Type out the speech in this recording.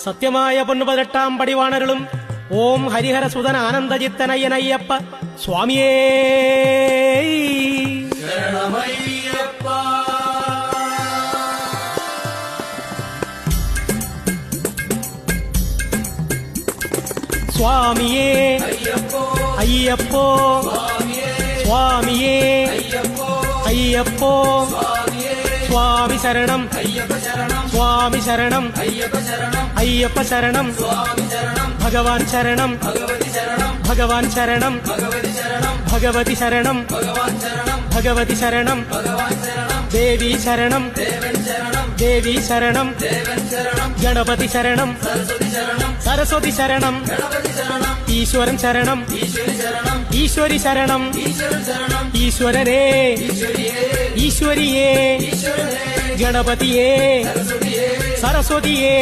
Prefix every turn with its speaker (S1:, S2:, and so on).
S1: സത്യമായ പൊന്നു18 പടിവാണരുളും ഓം ഹരിഹര സുതൻ ആനന്ദചിത്തനയ്യനയ്യപ്പ സ്വാമിയേ
S2: ശരണമയ്യപ്പ.
S1: സ്വാമിയേ
S2: അയ്യപ്പോ
S1: അയ്യപ്പോ
S2: സ്വാമിയേ,
S1: സ്വാമിയേ
S2: അയ്യപ്പോ
S1: അയ്യപ്പോ
S2: സ്വാമിയേ,
S1: സ്വാമി ശരണം
S2: അയ്യപ്പ ശരണം,
S1: സ്വാമി ശരണം
S2: അയ്യപ്പ ശരണം,
S1: അയ്യപ്പ ശരണം
S2: സ്വാമി ശരണം,
S1: ഭഗവാൻ ശരണം
S2: ഭഗവതി ശരണം,
S1: ഭഗവാൻ ശരണം
S2: ഭഗവതി ശരണം,
S1: ഭഗവതി ശരണം
S2: ഭഗവാൻ ശരണം,
S1: ഭഗവതി ശരണം
S2: ഭഗവാൻ ശരണം,
S1: ദേവി ശരണം
S2: ദേവൻ ശരണം,
S1: ദേവി ശരണം
S2: ദേവൻ ശരണം,
S1: ഗണപതി ശരണം
S2: സരസ്വതി ശരണം,
S1: സരസ്വതി ശരണം
S2: ഗണപതി ശരണം,
S1: ഈശ്വരൻ ശരണം
S2: ഈശ്വരി ശരണം,
S1: ഈശ്വരി ശരണം
S2: ഈശ്വരൻ ശരണം,
S1: ഈശ്വരനേ
S2: ഈശ്വരിയേ,
S1: ഈശ്വരിയേ
S2: ഈശ്വരനേ,
S1: ഗണപതിയേ
S2: സരസ്വതിയേ,
S1: സരസ്വതിയേ